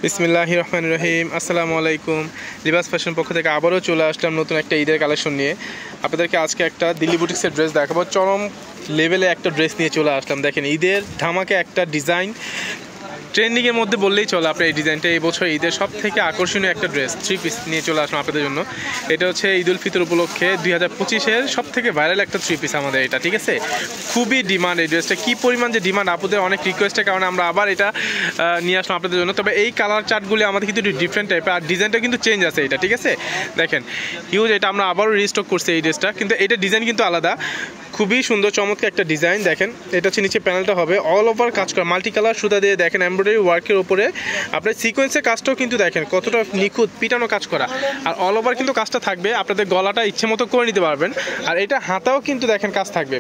বিসমিল্লাহির রহমানির রহিম। আসসালামু আলাইকুম। লিবাস ফ্যাশন পক্ষ থেকে আবারও চলে আসলাম নতুন একটা ঈদের কালেকশন নিয়ে। আপনাদেরকে আজকে একটা দিল্লি বুটিক্সের ড্রেস দেখাবো। চরম লেভেলে একটা ড্রেস নিয়ে চলে আসলাম। দেখেন, ঈদের ধামাকে একটা ডিজাইন, ট্রেন্ডিংয়ের মধ্যে বললেই চলে। আপনার এই ডিজাইনটা এই বছর ঈদের সব থেকে আকর্ষণীয় একটা ড্রেস, 3 পিস নিয়ে চলে আসলাম আপনাদের জন্য। এটা হচ্ছে ঈদ উল ফিতর উপলক্ষে 2025-এর সব থেকে ভাইরাল একটা 3 পিস আমাদের এটা, ঠিক আছে। খুবই ডিমান্ড এই ড্রেসটা, কী পরিমাণ যে ডিমান্ড, আপনাদের অনেক রিকোয়েস্টের কারণে আমরা আবার এটা নিয়ে আসলাম আপনাদের জন্য। তবে এই কালার চার্টগুলি আমাদের কিন্তু ডিফারেন্ট টাইপের, আর ডিজাইনটা কিন্তু চেঞ্জ আছে এটা, ঠিক আছে। দেখেন হিউজ, এটা আমরা আবারও রিস্টক করছি এই ড্রেসটা, কিন্তু এটা ডিজাইন কিন্তু আলাদা। খুবই সুন্দর চমৎকার একটা ডিজাইন। দেখেন এটা হচ্ছে নিচে প্যানেলটা হবে অল ওভার কাজ করা, মাল্টি কালার সুতা দিয়ে। দেখেন এমব্রয়ডারি ওয়ার্কের উপরে আপনার সিকোয়েন্সের কাজটাও কিন্তু দেখেন কতটা নিখুঁত, পিটানো কাজ করা, আর অল ওভার কিন্তু কাজটা থাকবে। আপনাদের গলাটা ইচ্ছে মতো করে নিতে পারবেন। আর এটা হাতাও কিন্তু দেখেন কাজ থাকবে,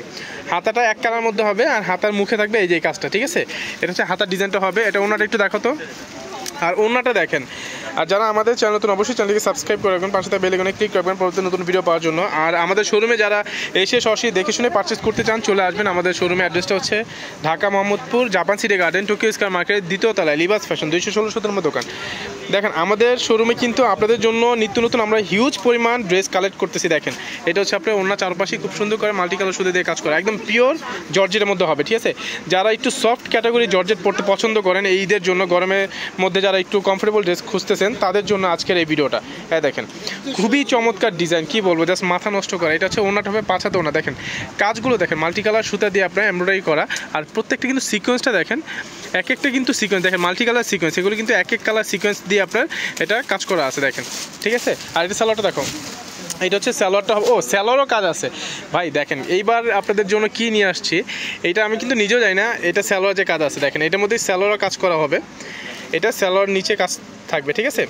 হাতাটা এক কালার মধ্যে হবে, আর হাতার মুখে থাকবে এই যে কাজটা, ঠিক আছে। এটা হচ্ছে হাতার ডিজাইনটা হবে। এটা ওনাটা একটু দেখো তো, আর ওনাটা দেখেন। আর যারা আমাদের চ্যানেল নতুন, অবশ্যই চ্যানেলকে সাবস্ক্রাইব করে রাখবেন, পাশে বেল আইকনে ক্লিক করবেন পরবর্তী নতুন ভিডিও পাওয়ার জন্য। আর আমাদের শোরুমে যারা এসে সরাসরি দেখে শুনে পারচেস করতে চান, চলে আসবেন। আমাদের শোরুমের অ্যাড্রেসটা হচ্ছে Dhaka Mohammadpur Japan city garden, Tokyo square মার্কেটের দ্বিতীয় তলায় লিবাস ফ্যাশন 216 নম্বর দোকান। দেখেন আমাদের শোরুমে কিন্তু আপনাদের জন্য নিত্য নতুন আমরা হিউজ পরিমাণ ড্রেস কালেক্ট করতেছি। দেখেন এটা হচ্ছে আপনার ওনার চারপাশে খুব সুন্দর করে মাল্টি কালার সুতা দিয়ে কাজ করা, একদম পিওর জর্জেটের মধ্যে হবে, ঠিক আছে। যারা একটু সফট ক্যাটাগরি জর্জেট পড়তে পছন্দ করেন এই ঈদের জন্য, গরমের মধ্যে যারা একটু কমফোর্টেবল ড্রেস খুঁজতেছেন, তাদের জন্য আজকের এই ভিডিওটা। হ্যাঁ দেখেন খুবই চমৎকার ডিজাইন, কি বলবো, জাস্ট মাথা নষ্ট করা। এটা হচ্ছে ওনাটা হবে পাঁচাতে ওনা। দেখেন কাজগুলো দেখেন মাল্টি কালার সুতা দিয়ে আপনার এমব্রয়ডারি করা, আর প্রত্যেকটা কিন্তু সিকোয়েন্সটা দেখেন, এক একটা কিন্তু সিকোয়েন্স দেখেন, মাল্টি কালার সিকোয়েন্স, এগুলো কিন্তু এক এক কালার সিকোয়েন্স দিয়ে আপনার এটা কাজ করা আছে, দেখেন, ঠিক আছে। আর এটা সালোয়ারটা দেখো, এটা হচ্ছে সালোয়ারটা হবে। ও সালোয়ারও কাজ আছে ভাই। দেখেন এইবার আপনাদের জন্য কি নিয়ে আসছি, এটা আমি কিন্তু নিজেও জানি না এটা সালোয়ার যে কাজ আছে। দেখেন এটার মধ্যে সালোয়ারও কাজ করা হবে, এটা সালোয়ার নিচে কাজ থাকবে, ঠিক আছে।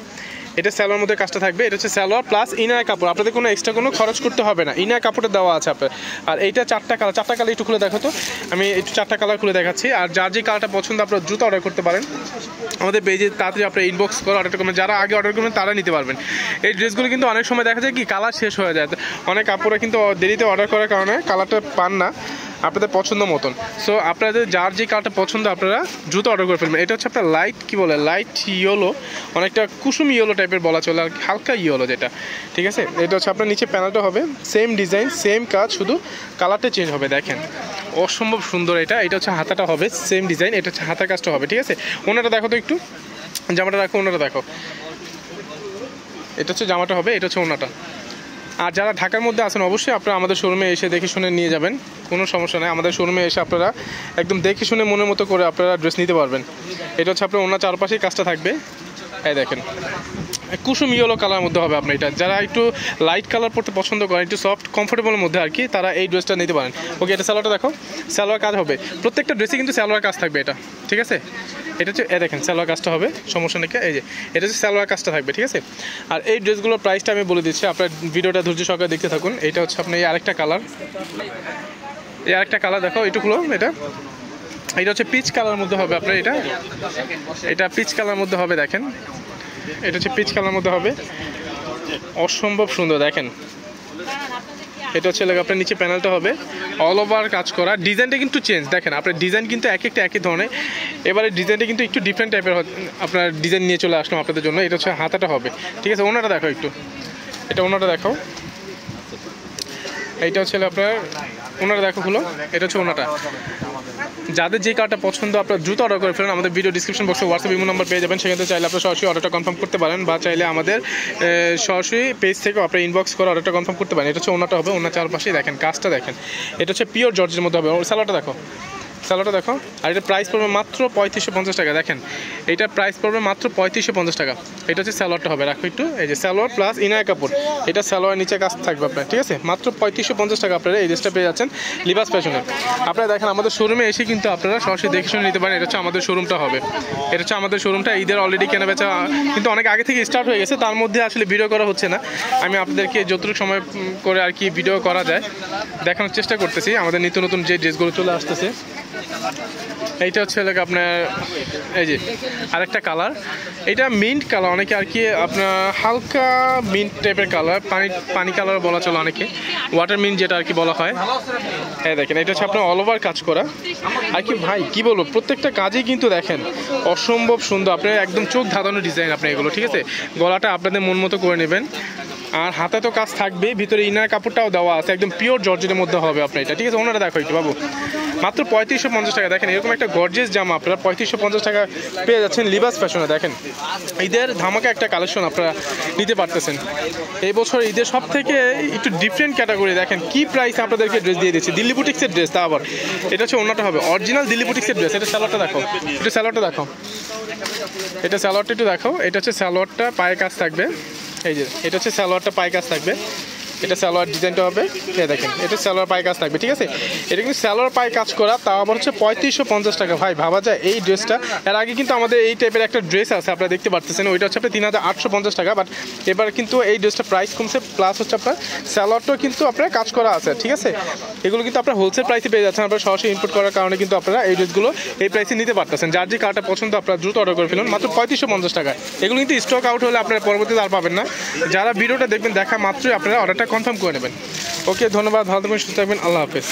এটা সালোয়ার মধ্যে কাজটা থাকবে। এটা হচ্ছে সালোয়ার প্লাস ইনার কাপড়, আপনাদের কোনো এক্সট্রা কোনো খরচ করতে হবে না, ইনার কাপড়টা দেওয়া আছে আপনার। আর এইটা চারটা কালার একটু খুলে দেখো তো, আমি একটু চারটা কালার খুলে দেখাচ্ছি। আর যার যে কালারটা পছন্দ আপনারা দ্রুত অর্ডার করতে পারেন আমাদের পেজে, তাড়াতাড়ি আপনার ইনবক্স করে অর্ডার করবেন। যারা আগে অর্ডার করবেন তারা নিতে পারবেন। এই ড্রেসগুলো কিন্তু অনেক সময় দেখা যায় কি কালার শেষ হয়ে যায়, অনেক কাপড়ে কিন্তু দেরিতে অর্ডার করার কারণে কালারটা পান না আপনাদের পছন্দ মতন। সো আপনাদের যার যে কালারটা পছন্দ আপনারা দ্রুত অর্ডার করে ফেলবেন। এটা হচ্ছে আপনার লাইট, কি বলে, লাইট ইয়েলো, অনেকটা কুসুম ইয়েলো টাইপের বলা চলে, আর হালকা ইয়েলো যেটা, ঠিক আছে। এটা হচ্ছে আপনার নিচে প্যানেলটা হবে সেম ডিজাইন সেম কাজ, শুধু কালারটা চেঞ্জ হবে। দেখেন অসম্ভব সুন্দর এটা। এটা হচ্ছে হাতাটা হবে সেম ডিজাইন, এটা হচ্ছে হাতার কাজটা হবে, ঠিক আছে। ওনাটা দেখো তো একটু, জামাটা দেখো, ওনাটা দেখো, এটা হচ্ছে জামাটা হবে, এটা হচ্ছে ওনাটা। আর যারা ঢাকার মধ্যে আছেন অবশ্যই আপনারা আমাদের শোরুমে এসে দেখে শুনে নিয়ে যাবেন, কোনো সমস্যা নেই। আমাদের শোরুমে এসে আপনারা একদম দেখে শুনে মনের মতো করে আপনারা ড্রেস নিতে পারবেন। এটা হচ্ছে আপনার ওনার চারপাশেই কাজটা থাকবে। এই দেখেন কুসুম ইয়েলো কালার মধ্যে হবে আপনার এটা। যারা একটু লাইট কালার পরতে পছন্দ করেন, একটু সফট কমফোর্টেবলের মধ্যে আর কি, তারা এই ড্রেসটা নিতে পারেন। ওকে, এটা সালোয়ারটা দেখো, সালোয়ার কাজ হবে, প্রত্যেকটা ড্রেসে কিন্তু সালোয়ার কাজ থাকবে এটা, ঠিক আছে। এটা হচ্ছে দেখেন সালোয়ার কাজটা হবে, সমস্যা নেই। এই যে এটা হচ্ছে সালোয়ার কাজটা থাকবে, ঠিক আছে। আর এই ড্রেসগুলোর প্রাইসটা আমি বলে দিচ্ছি, আপনার ভিডিওটা ধৈর্য সহকারে দেখতে থাকুন। এটা হচ্ছে আপনার এই আরেকটা কালার, এই আরেকটা কালার দেখো এটুকুলো, এটা হচ্ছে পিচ কালার মধ্যে হবে আপনার। এটা পিচ কালার মধ্যে হবে, দেখেন এটা হচ্ছে পিচ কালার মধ্যে হবে, অসম্ভব সুন্দর। দেখেন এটা হচ্ছে আপনার নিচে প্যানেলটা হবে অল ওভার কাজ করা, ডিজাইনটা কিন্তু চেঞ্জ। দেখেন আপনার ডিজাইন কিন্তু এক একটা একই ধরনের, এবারে ডিজাইনটা কিন্তু একটু ডিফারেন্ট টাইপের আপনার ডিজাইন নিয়ে চলে আসলাম আপনাদের জন্য। এটা হচ্ছে হাতাটা হবে, ঠিক আছে। ওনাটা দেখো একটু, এটা ওনাটা দেখো, এইটা হচ্ছে আপনার ওনাটা দেখো হলো, এটা হচ্ছে ওনাটা। যাদের যে কালারটা পছন্দ আপনারা দ্রুত অর্ডার করে ফেলেন। আমাদের ভিডিও ডিসক্রিপশন বক্সে হোয়াটসঅ্যাপ ইমো নাম্বার পেয়ে যাবেন, সেখান থেকে চাইলে আপনারা সরাসরি অর্ডারটা কনফার্ম করতে পারেন, বা চাইলে আমাদের সরাসরি পেজ থেকে আপনারা ইনবক্স করে অর্ডারটা কনফার্ম করতে পারেন। এটা হচ্ছে ওনাটা হবে, ওনার চারপাশে দেখেন কাজটা দেখেন, এটা হচ্ছে পিওর জর্জের মধ্যে হবে। সালোয়ারটা দেখো, সালোয়ারটা দেখো। আর এটা প্রাইস পড়বে মাত্র 3550 টাকা। দেখেন এটার প্রাইস পড়বে মাত্র 3550 টাকা। এটা হচ্ছে সালোয়ারটা হবে, রাখো একটু, এই যে সালোয়ার প্লাস ইনার কাপড়, এটা সালোয়ার নিচে কাজ থাকবে আপনার, ঠিক আছে। মাত্র 3550 টাকা আপনারা এই ড্রেসটা পেয়ে যাচ্ছেন লিবাস ফ্যাশনে। আপনারা দেখেন আমাদের শোরুমে এসে কিন্তু আপনারা সরাসরি দেখে শুনে নিতে পারেন। এটা হচ্ছে আমাদের শোরুমটা হবে, এটা হচ্ছে আমাদের শোরুমটা। ঈদের অলরেডি কেনা বেচা কিন্তু অনেক আগে থেকে স্টার্ট হয়ে গেছে, তার মধ্যে আসলে ভিডিও করা হচ্ছে না। আমি আপনাদেরকে যতটুকু সময় করে আর কি ভিডিও করা যায় দেখানোর চেষ্টা করতেছি। আমাদের নিত্য নতুন যে ড্রেসগুলো চলে আসতেছে এইটা হচ্ছে লোক আপনার এই যে আরেকটা কালার, এটা মিন্ট কালার, অনেকে আর কি আপনার হালকা মিন্ট টাইপের কালার, পানি কালার বলা চলে অনেকে, ওয়াটার মিন্ট যেটা আর কি বলা হয়। হ্যাঁ দেখেন এটা হচ্ছে আপনার অল ওভার কাজ করা আর কি ভাই কি বলবো, প্রত্যেকটা কাজেই কিন্তু দেখেন অসম্ভব সুন্দর, আপনার একদম চোখ ধাঁধানো ডিজাইন আপনার এগুলো, ঠিক আছে। গলাটা আপনাদের মন মতো করে নেবেন, আর হাতে তো কাজ থাকবে, ভিতরে ইনার কাপড়টাও দেওয়া আছে, একদম পিওর জর্জেটের মধ্যে হবে আপনার এটা, ঠিক আছে। ওনারা দেখো একটু বাবু, মাত্র 3550 টাকা। দেখেন এরকম একটা গর্জিয়াস জামা আপনারা 3550 টাকা পেয়ে যাচ্ছেন লিবাস ফ্যাশনে। দেখেন ঈদের ধামাকা একটা কালেকশন আপনারা নিতে পারতেছেন এই বছর ঈদের সব থেকে একটু ডিফারেন্ট ক্যাটাগরি। দেখেন কি প্রাইস আপনাদেরকে ড্রেস দিয়ে দিচ্ছি, দিল্লি বুটিক্সের ড্রেস, তা আবার এটা হচ্ছে ওনাটা হবে অরিজিনাল দিল্লি বুটিক্সের ড্রেস। এটা স্যালোয়ারটা দেখো, একটু স্যালোয়ারটা দেখো, এটা স্যালোয়ারটা একটু দেখো, এটা হচ্ছে স্যালোয়ারটা পায়ে কাজ থাকবে, এই যে এটা হচ্ছে সালোয়ারটা পায়ে কাজ থাকবে, এটা সালোয়ার ডিজাইনটা হবে, এই দেখেন এটা সালোয়ার পায়ে কাজ থাকবে, ঠিক আছে। এটা কিন্তু সালোয়ার পায়ে কাজ করা, তাও আবার হচ্ছে 3550 টাকা। ভাই ভাবা যায় এই ড্রেসটা, এর আগে কিন্তু আমাদের এই টাইপের একটা ড্রেস আছে আপনারা দেখতে পাচ্ছেন, ওইটা হচ্ছে আপনার 3850 টাকা, বাট এবার কিন্তু এই ড্রেসটা প্রাইস কমছে, প্লাস হচ্ছে আপনার সালোয়ারটাও কিন্তু আপনার কাজ করা আছে, ঠিক আছে। এগুলো কিন্তু আপনার হোলসেল প্রাইসে পেয়ে যাচ্ছেন, আপনারা সরাসরি ইম্পোর্ট করার কারণে কিন্তু আপনারা এই ড্রেসগুলো এই প্রাইসে নিতে পারতেছেন। যার যে কালারটা পছন্দ আপনারা দ্রুত অর্ডার করে ফেলুন, মাত্র 3550 টাকা। এগুলো কিন্তু স্টক আউট হলে আপনারা পরবর্তীতে আর পাবেন না। যারা ভিডিওটা দেখবেন দেখা মাত্রই আপনারা অর্ডারটা কনফার্ম করে নেবেন। ওকে, ধন্যবাদ, ভালো থাকবেন, সুস্থ থাকবেন, আল্লাহ হাফেজ।